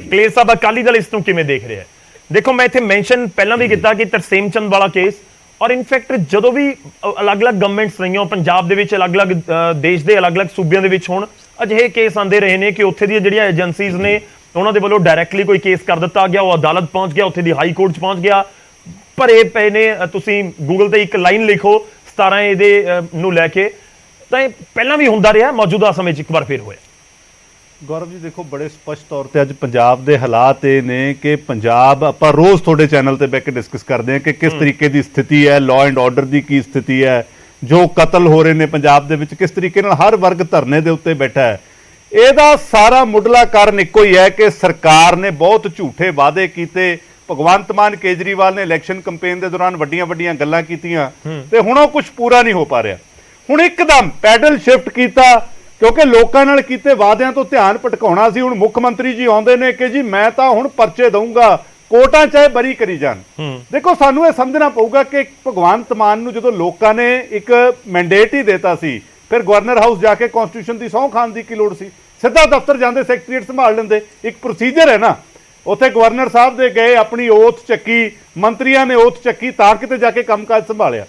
ਕਲੇਰ ਸਾਹਿਬ ਅਕਾਲੀ ਦਲ ਇਸ ਨੂੰ ਕਿਵੇਂ ਦੇਖ ਰਿਹਾ ਹੈ? ਦੇਖੋ ਮੈਂ ਇੱਥੇ ਮੈਂਸ਼ਨ ਪਹਿਲਾਂ ਵੀ ਕੀਤਾ ਕਿ ਤਰਸੇਮ ਚੰਦ ਵਾਲਾ ਕੇਸ ਔਰ ਇਨਫੈਕਟ ਜਦੋਂ ਵੀ ਅਲੱਗ-ਅਲੱਗ ਗਵਰਨਮੈਂਟਸ ਰਹੀਆਂ ਪੰਜਾਬ ਦੇ ਵਿੱਚ ਅਲੱਗ-ਅਲੱਗ ਦੇਸ਼ ਦੇ ਅਲੱਗ-ਅਲੱਗ ਸੂਬਿਆਂ ਦੇ ਵਿੱਚ ਹੁਣ ਅਜਿਹੇ ਕੇਸ ਆਉਂਦੇ ਰਹੇ ਨੇ ਕਿ ਉੱਥੇ ਦੀਆਂ ਜਿਹੜੀਆਂ ਏਜੰਸੀਜ਼ ਨੇ ਉਹਨਾਂ ਦੇ ਵੱਲੋਂ ਡਾਇਰੈਕਟਲੀ ਕੋਈ ਕੇਸ ਕਰ ਦਿੱਤਾ ਗਿਆ, ਉਹ ਅਦਾਲਤ ਪਹੁੰਚ ਗਿਆ, ਉੱਥੇ ਦੀ ਹਾਈ ਕੋਰਟ 'ਚ ਪਹੁੰਚ ਗਿਆ, ਭਰੇ ਪਏ ਨੇ। ਤੁਸੀਂ ਗੂਗਲ ਤੇ ਇੱਕ ਲਾਈਨ ਲਿਖੋ 17 ਇਹਦੇ ਨੂੰ ਲੈ ਕੇ, ਤਾਂ ਇਹ ਪਹਿਲਾਂ ਵੀ ਹੁੰਦਾ ਰਿਹਾ, ਮੌਜੂਦਾ ਸਮੇਂ 'ਚ ਇੱਕ ਵਾਰ ਫਿਰ ਹੋਇਆ। ਗੌਰਵ ਜੀ ਦੇਖੋ ਬੜੇ ਸਪਸ਼ਟ ਤੌਰ ਤੇ ਅੱਜ ਪੰਜਾਬ ਦੇ ਹਾਲਾਤ ਇਹ ਨੇ ਕਿ ਪੰਜਾਬ, ਆਪਾਂ ਰੋਜ਼ ਤੁਹਾਡੇ ਚੈਨਲ ਤੇ ਬਹਿ ਕੇ ਡਿਸਕਸ ਕਰਦੇ ਹਾਂ ਕਿ ਕਿਸ ਤਰੀਕੇ ਦੀ ਸਥਿਤੀ ਹੈ, ਲਾਅ ਐਂਡ ਆਰਡਰ ਦੀ ਕੀ ਸਥਿਤੀ ਹੈ, ਜੋ ਕਤਲ ਹੋ ਰਹੇ ਨੇ ਪੰਜਾਬ ਦੇ ਵਿੱਚ ਕਿਸ ਤਰੀਕੇ ਨਾਲ ਹਰ ਵਰਗ ਧਰਨੇ ਦੇ ਉੱਤੇ ਬੈਠਾ ਹੈ। ਇਹਦਾ ਸਾਰਾ ਮੁੱਢਲਾ ਕਾਰਨ ਇੱਕੋ ਹੀ ਹੈ ਕਿ ਸਰਕਾਰ ਨੇ ਬਹੁਤ ਝੂਠੇ ਵਾਅਦੇ ਕੀਤੇ। ਭਗਵੰਤ ਮਾਨ ਕੇਜਰੀਵਾਲ ਨੇ ਇਲੈਕਸ਼ਨ ਕੈਂਪੇਨ ਦੇ ਦੌਰਾਨ ਵੱਡੀਆਂ ਗੱਲਾਂ ਕੀਤੀਆਂ ਤੇ ਹੁਣ ਉਹ ਕੁਝ ਪੂਰਾ ਨਹੀਂ ਹੋ ਪਾ ਰਿਹਾ। ਹੁਣ ਇੱਕਦਮ ਪੈਡਲ ਸ਼ਿਫਟ ਕੀਤਾ ਕਿਉਂਕਿ ਲੋਕਾਂ ਨਾਲ ਕੀਤੇ ਵਾਅਦਿਆਂ ਤੋਂ ਧਿਆਨ ਭਟਕਾਉਣਾ ਸੀ। ਹੁਣ ਮੁੱਖ ਮੰਤਰੀ ਜੀ ਆਉਂਦੇ ਨੇ ਕਿ ਜੀ ਮੈਂ ਤਾਂ ਹੁਣ ਪਰਚੇ ਦਊਂਗਾ, ਕੋਰਟਾਂ ਚਾਹੇ ਬਰੀ ਕਰੀ ਜਾਣ। ਦੇਖੋ ਸਾਨੂੰ ਇਹ ਸਮਝਣਾ ਪਊਗਾ ਕਿ ਭਗਵੰਤ ਮਾਨ ਨੂੰ ਜਦੋਂ ਲੋਕਾਂ ਨੇ ਇੱਕ ਮੈਂਡੇਟ ਹੀ ਦਿੱਤਾ ਸੀ, ਫਿਰ ਗਵਰਨਰ ਹਾਊਸ ਜਾ ਕੇ ਕਨਸਟੀਟਿਊਸ਼ਨ ਦੀ ਸਹੁੰ ਖਾਣ ਦੀ ਕੀ ਲੋੜ ਸੀ? ਸਿੱਧਾ ਦਫ਼ਤਰ ਜਾਂਦੇ, ਸੈਕਟਰੀਏਟ ਸੰਭਾਲ ਲੈਂਦੇ। ਇੱਕ ਪ੍ਰੋਸੀਜਰ ਹੈ ਨਾ, ਉੱਥੇ ਗਵਰਨਰ ਸਾਹਿਬ ਦੇ ਗਏ, ਆਪਣੀ ਓਥ ਚੱਕੀ, ਮੰਤਰੀਆਂ ਨੇ ਓਥ ਚੱਕੀ, ਤਾਂ ਕਿਤੇ ਜਾ ਕੇ ਕੰਮਕਾਜ ਸੰਭਾਲਿਆ।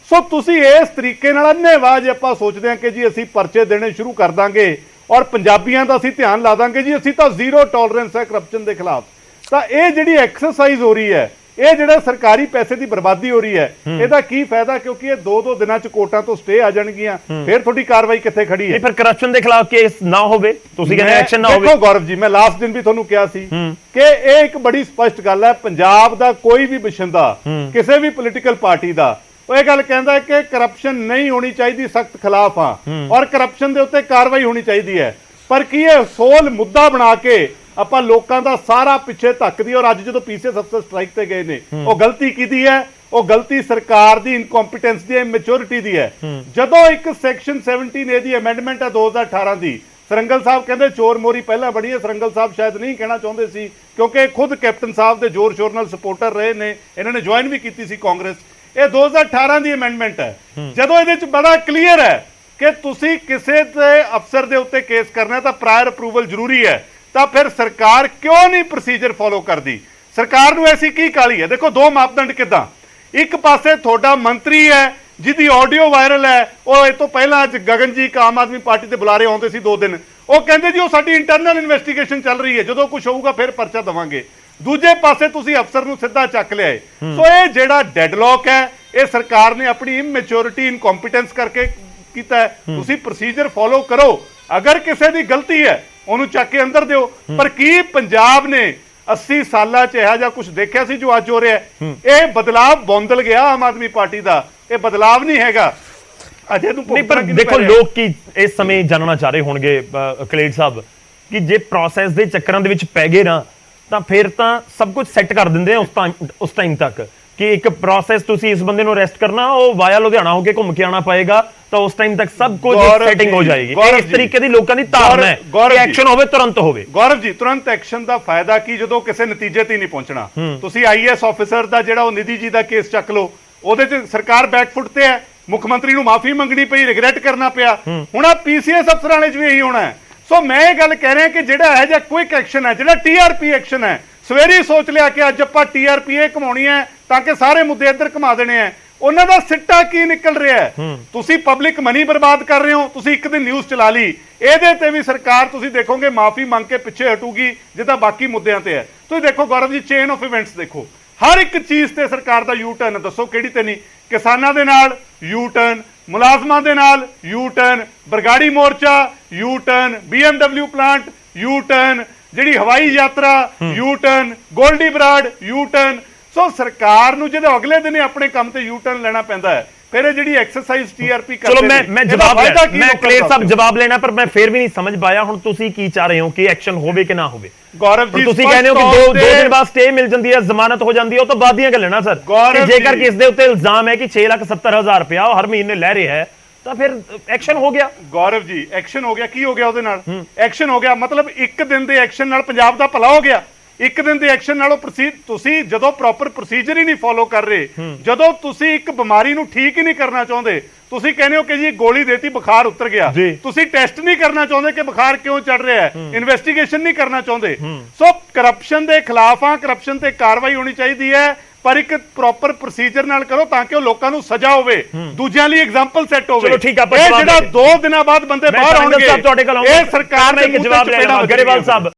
ਸੋ ਤੁਸੀਂ ਇਸ ਤਰੀਕੇ ਨਾਲ ਅੰਨ੍ਹੇਵਾਹ ਜੇ ਆਪਾਂ ਸੋਚਦੇ ਹਾਂ ਕਿ ਜੀ ਅਸੀਂ ਪਰਚੇ ਦੇਣੇ ਸ਼ੁਰੂ ਕਰ ਦਾਂਗੇ ਔਰ ਪੰਜਾਬੀਆਂ ਦਾ ਅਸੀਂ ਧਿਆਨ ਲਾ ਦਾਂਗੇ, ਜੀ ਅਸੀਂ ਤਾਂ ਜ਼ੀਰੋ ਟੋਲਰੈਂਸ ਹੈ ਕਰਪਸ਼ਨ ਦੇ ਖਿਲਾਫ, ਤਾਂ ਇਹ ਜਿਹੜੀ ਐਕਸਰਸਾਈਜ਼ ਹੋ ਰਹੀ ਹੈ, ਇਹ ਜਿਹੜਾ ਸਰਕਾਰੀ ਪੈਸੇ ਦੀ ਬਰਬਾਦੀ ਹੋ ਰਹੀ ਹੈ, ਇਹਦਾ ਕੀ ਫਾਇਦਾ? ਕਿਉਂਕਿ ਇਹ 2-2 ਦਿਨਾਂ ਚ ਕੋਰਟਾਂ ਤੋਂ ਸਟੇ ਆ ਜਾਣਗੀਆਂ, ਫਿਰ ਤੁਹਾਡੀ ਕਾਰਵਾਈ ਕਿੱਥੇ ਖੜੀ ਹੈ? ਫਿਰ ਕਰਪਸ਼ਨ ਦੇ ਖਿਲਾਫ ਕੇਸ ਨਾ ਹੋਵੇ, ਤੁਸੀਂ ਕਹਿੰਦੇ ਐਕਸ਼ਨ ਨਾ ਹੋਵੇ। ਦੇਖੋ ਗੌਰਵ ਜੀ, ਮੈਂ ਲਾਸਟ ਦਿਨ ਵੀ ਤੁਹਾਨੂੰ ਕਿਹਾ ਸੀ ਕਿ ਇਹ ਇੱਕ ਬੜੀ ਸਪਸ਼ਟ ਗੱਲ ਹੈ, ਪੰਜਾਬ ਦਾ ਕੋਈ ਵੀ ਬਸ਼ਿੰਦਾ ਕਿਸੇ ਵੀ ਪੋਲੀਟੀਕਲ ਪਾਰਟੀ ਦਾ ਉਹ ਇਹ ਗੱਲ ਕਹਿੰਦਾ ਹੈ ਕਿ ਕਰਪਸ਼ਨ ਨਹੀਂ ਹੋਣੀ ਚਾਹੀਦੀ, ਸਖਤ ਖਿਲਾਫ ਆ ਔਰ ਕਰਪਸ਼ਨ ਦੇ ਉੱਤੇ ਕਾਰਵਾਈ ਹੋਣੀ ਚਾਹੀਦੀ ਹੈ। ਪਰ ਕੀ ਇਹ ਸੋਲ ਮੁੱਦਾ ਬਣਾ ਕੇ ਆਪਾਂ ਲੋਕਾਂ ਦਾ ਸਾਰਾ ਪਿੱਛੇ ਧੱਕਦੀ? ਔਰ ਅੱਜ ਜਦੋਂ ਪੀਸੀਐਸ ਅਫਸਰ ਸਟ੍ਰਾਈਕ ਤੇ ਗਏ ਨੇ, ਉਹ ਗਲਤੀ ਕੀਤੀ ਹੈ, ਉਹ ਗਲਤੀ ਸਰਕਾਰ ਦੀ ਇਨਕੰਪੀਟੈਂਸ ਦੀ, ਮੈਚੁਰਿਟੀ ਦੀ ਹੈ। ਜਦੋਂ ਇੱਕ ਸੈਕਸ਼ਨ 17A ਦੀ ਅਮੈਂਡਮੈਂਟ ਹੈ 2018 ਦੀ, ਸਰੰਗਲ ਸਾਹਿਬ ਕਹਿੰਦੇ ਚੋਰ ਮੋਰੀ ਪਹਿਲਾਂ ਬੜੀ ਹੈ, ਸਰੰਗਲ ਸਾਹਿਬ ਸ਼ਾਇਦ ਨਹੀਂ ਕਹਿਣਾ ਚਾਹੁੰਦੇ ਸੀ ਕਿਉਂਕਿ ਖੁਦ ਕੈਪਟਨ ਸਾਹਿਬ ਦੇ ਜ਼ੋਰ ਸ਼ੋਰ ਨਾਲ ਸਪੋਰਟਰ ਰਹੇ ਨੇ, ਇਹਨਾਂ ਨੇ ਜੁਆਇਨ ਵੀ ਕੀਤੀ ਸੀ ਕਾਂਗਰਸ। ਇਹ 2018 ਦੀ ਅਮੈਂਡਮੈਂਟ ਹੈ। ਜਦੋਂ ਇਹਦੇ ਚ ਬੜਾ ਕਲੀਅਰ ਹੈ ਕਿ ਤੁਸੀਂ ਕਿਸੇ ਦੇ ਅਫਸਰ ਦੇ ਉੱਤੇ ਕੇਸ ਕਰਨਾ ਤਾਂ ਪ੍ਰਾਇਰ ਅਪਰੂਵਲ ਜ਼ਰੂਰੀ ਹੈ, ਤਾਂ ਫਿਰ ਸਰਕਾਰ ਕਿਉਂ ਨਹੀਂ ਪ੍ਰੋਸੀਜਰ ਫੋਲੋ ਕਰਦੀ? ਸਰਕਾਰ ਨੂੰ ਐਸੀ ਕੀ ਕਾਹਲੀ ਹੈ? ਦੇਖੋ ਦੋ ਮਾਪਦੰਡ ਕਿੱਦਾਂ, ਇੱਕ ਪਾਸੇ ਤੁਹਾਡਾ ਮੰਤਰੀ ਹੈ ਜਿਹਦੀ ਆਡੀਓ ਵਾਇਰਲ ਹੈ, ਉਹ ਇਹ ਤੋਂ ਪਹਿਲਾਂ ਅੱਜ ਗਗਨ ਜੀ ਆਮ ਆਦਮੀ ਪਾਰਟੀ ਦੇ ਬੁਲਾਰੇ ਆਉਂਦੇ ਸੀ 2 ਦਿਨ, ਉਹ ਕਹਿੰਦੇ ਜੀ ਉਹ ਸਾਡੀ ਇੰਟਰਨਲ ਇਨਵੈਸਟੀਗੇਸ਼ਨ ਚੱਲ ਰਹੀ ਹੈ, ਜਦੋਂ ਕੁਝ ਹੋਊਗਾ ਫਿਰ ਪਰਚਾ ਦੇਵਾਂਗੇ। ਦੂਜੇ ਪਾਸੇ ਤੁਸੀਂ ਅਫਸਰ ਨੂੰ ਸਿੱਧਾ ਚੱਕ ਲਿਆਏ। ਸੋ ਇਹ ਜਿਹੜਾ ਡੈਡਲੌਕ ਹੈ, ਇਹ ਸਰਕਾਰ ਨੇ ਆਪਣੀ ਇਮੈਚੁਰਿਟੀ, ਇਨਕੰਪੀਟੈਂਸ ਕਰਕੇ ਕੀਤਾ ਹੈ। ਤੁਸੀਂ ਪ੍ਰੋਸੀਜਰ ਫੋਲੋ ਕਰੋ, ਅਗਰ ਕਿਸੇ ਦੀ ਗਲਤੀ ਹੈ ਉਹਨੂੰ ਚੱਕ ਕੇ ਅੰਦਰ ਦਿਓ। ਪਰ ਕੀ ਪੰਜਾਬ ਨੇ 80 ਸਾਲਾਂ ਚ ਇਹੋ ਜਿਹਾ ਕੁਝ ਦੇਖਿਆ ਸੀ ਜੋ ਅੱਜ ਹੋ ਰਿਹਾ? ਇਹ ਬਦਲਾਵ ਬੌਂਦਲ ਗਿਆ ਆਮ ਆਦਮੀ ਪਾਰਟੀ ਦਾ, ਇਹ ਬਦਲਾਵ ਨਹੀਂ ਹੈਗਾ ਅਜੇ ਨੂੰ। ਨਹੀਂ, ਪਰ ਦੇਖੋ ਲੋਕ ਕੀ ਇਸ ਸਮੇਂ ਜਾਣਨਾ ਚਾਹ ਰਹੇ ਹੋਣਗੇ ਕਲੇਰ ਸਾਹਿਬ ਕਿ ਜੇ ਪ੍ਰੋਸੈਸ ਦੇ ਚੱਕਰਾਂ ਦੇ ਵਿੱਚ ਪੈ ਗਏ ਨਾ ਤਾਂ ਫਿਰ ਤਾਂ ਸਭ ਕੁਝ ਸੈੱਟ ਕਰ ਦਿੰਦੇ ਆ ਉਸ ਟਾਈਮ ਤੱਕ ਕਿ ਇੱਕ ਪ੍ਰੋਸੈਸ ਤੁਸੀਂ ਇਸ ਬੰਦੇ ਨੂੰ ਅਰੈਸਟ ਕਰਨਾ, ਉਹ ਵਾਇਆ ਲੁਧਿਆਣਾ ਹੋ ਕੇ ਘੁੰਮ ਕੇ ਆਉਣਾ ਪਏਗਾ, ਤਾਂ ਉਸ ਟਾਈਮ ਤੱਕ ਸਭ ਕੁਝ ਸੈਟਿੰਗ ਹੋ ਜਾਏਗੀ। ਇਸ ਤਰੀਕੇ ਦੀ ਲੋਕਾਂ ਦੀ ਧਾਰਨਾ ਹੈ ਕਿ ਐਕਸ਼ਨ ਹੋਵੇ, ਤੁਰੰਤ ਹੋਵੇ। ਗੌਰਵ ਜੀ, ਤੁਰੰਤ ਐਕਸ਼ਨ ਦਾ ਫਾਇਦਾ ਕੀ ਜਦੋਂ ਕਿਸੇ ਨਤੀਜੇ ਤੇ ਨਹੀਂ ਪਹੁੰਚਣਾ? ਤੁਸੀਂ ਆਈਐਸ ਆਫੀਸਰ ਦਾ ਜਿਹੜਾ ਉਹ ਨਿਧੀ ਜੀ ਦਾ ਕੇਸ ਚੱਕ ਲਓ, ਉਹਦੇ ਚ ਸਰਕਾਰ ਬੈਕਫੁੱਟ ਤੇ ਹੈ, ਮੁੱਖ ਮੰਤਰੀ ਨੂੰ ਮਾਫੀ ਮੰਗਣੀ ਪਈ, ਰਿਗਰੈਟ ਕਰਨਾ ਪਿਆ। ਹੁਣ ਆ ਪੀਸੀਐਸ ਅਫਸਰਾਂ ਨੇ ਵੀ ਇਹੀ ਹੋਣਾ ਹੈ। ਸੋ ਮੈਂ ਇਹ ਗੱਲ ਕਹਿ ਰਿਹਾ ਕਿ ਜਿਹੜਾ ਇਹ ਜਿਹਾ ਕੁਇਕ ਐਕਸ਼ਨ ਹੈ, ਜਿਹੜਾ ਟੀਆਰਪੀ ਐਕਸ਼ਨ ਹੈ, ਸਵੇਰੇ ਸੋਚ ਲਿਆ ਕਿ ਅੱਜ ਆਪਾਂ ਟੀਆਰਪੀ ਇਹ ਕਮਾਉਣੀ ਹੈ ਤਾਂ ਕਿ ਸਾਰੇ ਮੁੱਦੇ ਇੱਧਰ ਘੁਮਾ ਦੇਣੇ ਆ, ਉਹਨਾਂ ਦਾ ਸਿੱਟਾ ਕੀ ਨਿਕਲ ਰਿਹਾ ਹੈ? ਤੁਸੀਂ ਪਬਲਿਕ ਮਨੀ ਬਰਬਾਦ ਕਰ ਰਹੇ ਹੋ। ਤੁਸੀਂ ਇੱਕ ਦਿਨ ਨਿਊਜ਼ ਚਲਾ ਲਈ, ਇਹਦੇ ਤੇ ਵੀ ਸਰਕਾਰ ਤੁਸੀਂ ਦੇਖੋਗੇ ਮਾਫੀ ਮੰਗ ਕੇ ਪਿੱਛੇ ਹਟੂਗੀ ਜਿੱਦਾਂ ਬਾਕੀ ਮੁੱਦਿਆਂ ਤੇ ਹੈ। ਤੁਸੀਂ ਦੇਖੋ Gaurav ji, chain of events ਦੇਖੋ, ਹਰ ਇੱਕ ਚੀਜ਼ ਤੇ ਸਰਕਾਰ ਦਾ ਯੂ ਟਰਨ। ਦੱਸੋ ਕਿਹੜੀ ਤੇ ਨਹੀਂ? ਕਿਸਾਨਾਂ ਦੇ ਨਾਲ ਯੂ ਟਰਨ, ਮੁਲਾਜ਼ਮਾਂ ਦੇ ਨਾਲ ਯੂ ਟਰਨ, ਬਰਗਾੜੀ ਮੋਰਚਾ U turn, BMW plant U turn, ਜਿਹੜੀ ਹਵਾਈ ਯਾਤਰਾ U turn, Goldy Brar U turn. So ਸਰਕਾਰ ਨੂੰ ਜਦੋਂ ਅਗਲੇ ਦਿਨ ਆਪਣੇ ਕੰਮ ਤੇ ਯੂ ਟਰਨ ਲੈਣਾ ਪੈਂਦਾ ਹੈ, ਫਿਰ ਇਹ ਜਿਹੜੀ ਐਕਸਰਸਾਈਜ਼ ਟੀਆਰਪੀ ਕਰਦੇ ਚਲੋ ਮੈਂ ਜਵਾਬ ਮੈਂ ਕਲੇਰ ਸਾਹਿਬ ਜਵਾਬ ਲੈਣਾ, ਪਰ ਮੈਂ ਫਿਰ ਵੀ ਨਹੀਂ ਸਮਝ ਪਾਇਆ ਹੁਣ ਤੁਸੀਂ ਕੀ ਚਾਹ ਰਹੇ ਹੋ ਕਿ ਐਕਸ਼ਨ ਹੋਵੇ ਕਿ ਨਾ ਹੋਵੇ? ਗੌਰਵ ਜੀ, ਤੁਸੀਂ ਕਹਿੰਦੇ ਹੋ ਕਿ 2 ਦਿਨ ਬਾਅਦ ਸਟੇ ਮਿਲ ਜਾਂਦੀ ਹੈ, ਜ਼ਮਾਨਤ ਹੋ ਜਾਂਦੀ ਹੈ, ਉਹ ਤਾਂ ਬਾਅਦ ਦੀਆਂ ਗੱਲਾਂ ਨਾ ਸਰ। ਜੇਕਰ ਕਿਸ ਦੇ ਉੱਤੇ ਇਲਜ਼ਾਮ ਹੈ ਕਿ 6,70,000 ਰੁਪਇਆ ਉਹ ਹਰ ਮਹੀਨੇ ਲੈ ਰਿਹਾ ਹੈ ਤਾਂ ਫਿਰ ਐਕਸ਼ਨ ਹੋ ਗਿਆ। ਗੌਰਵ ਜੀ, ਐਕਸ਼ਨ ਹੋ ਗਿਆ, ਕੀ ਹੋ ਗਿਆ ਉਹਦੇ ਨਾਲ? ਐਕਸ਼ਨ ਹੋ ਗਿਆ ਮਤਲਬ ਇੱਕ ਦਿਨ ਦੇ ਐਕਸ਼ਨ ਨਾਲ ਪੰਜਾਬ ਦਾ ਭਲਾ ਹੋ ਗਿਆ। ਇੱਕ ਦਿਨ ਦੇ ਐਕਸ਼ਨ ਨਾਲੋਂ ਤੁਸੀਂ ਜਦੋਂ ਪ੍ਰੋਪਰ ਪ੍ਰੋਸੀਜਰ ਹੀ ਨਹੀਂ ਫੋਲੋ ਕਰ ਰਹੇ, ਜਦੋਂ ਤੁਸੀਂ ਇੱਕ ਬਿਮਾਰੀ ਨੂੰ ਠੀਕ ਹੀ ਨਹੀਂ ਕਰਨਾ ਚਾਹੁੰਦੇ, ਤੁਸੀਂ ਕਹਿੰਦੇ ਹੋ ਕਿ ਜੀ ਗੋਲੀ ਦੇਤੀ ਬੁਖਾਰ ਉਤਰ ਗਿਆ, ਤੁਸੀਂ ਟੈਸਟ ਨਹੀਂ ਕਰਨਾ ਚਾਹੁੰਦੇ ਕਿ ਬੁਖਾਰ ਕਿਉਂ ਚੜ ਰਿਹਾ ਹੈ, ਇਨਵੈਸਟੀਗੇਸ਼ਨ ਨਹੀਂ ਕਰਨਾ ਚਾਹੁੰਦੇ। ਸੋ ਕਰਪਸ਼ਨ ਦੇ ਖਿਲਾਫ ਆ, ਕਰਪਸ਼ਨ ਤੇ ਕਾਰਵਾਈ ਹੋਣੀ ਚਾਹੀਦੀ ਹੈ, ਪਰ ਇੱਕ ਪ੍ਰੋਪਰ ਪ੍ਰੋਸੀਜਰ ਨਾਲ ਕਰੋ ਤਾਂ ਕਿ ਉਹ ਲੋਕਾਂ ਨੂੰ ਸਜ਼ਾ ਹੋਵੇ, ਦੂਜਿਆਂ ਲਈ ਐਗਜ਼ਾਮਪਲ ਸੈੱਟ ਹੋਵੇ। ਚਲੋ ਠੀਕ ਆ, ਇਹ ਜਿਹੜਾ 2 ਦਿਨਾਂ ਬਾਅਦ ਬੰਦੇ ਬਾਹਰ ਆਉਣਗੇ, ਤੁਹਾਡੇ ਕੋਲ ਇਹ ਸਰਕਾਰ ਨੇ ਇੱਕ ਜਵਾਬ ਲੈਣਾ। ਗਰੇਵਾਲ ਸਾਹਿਬ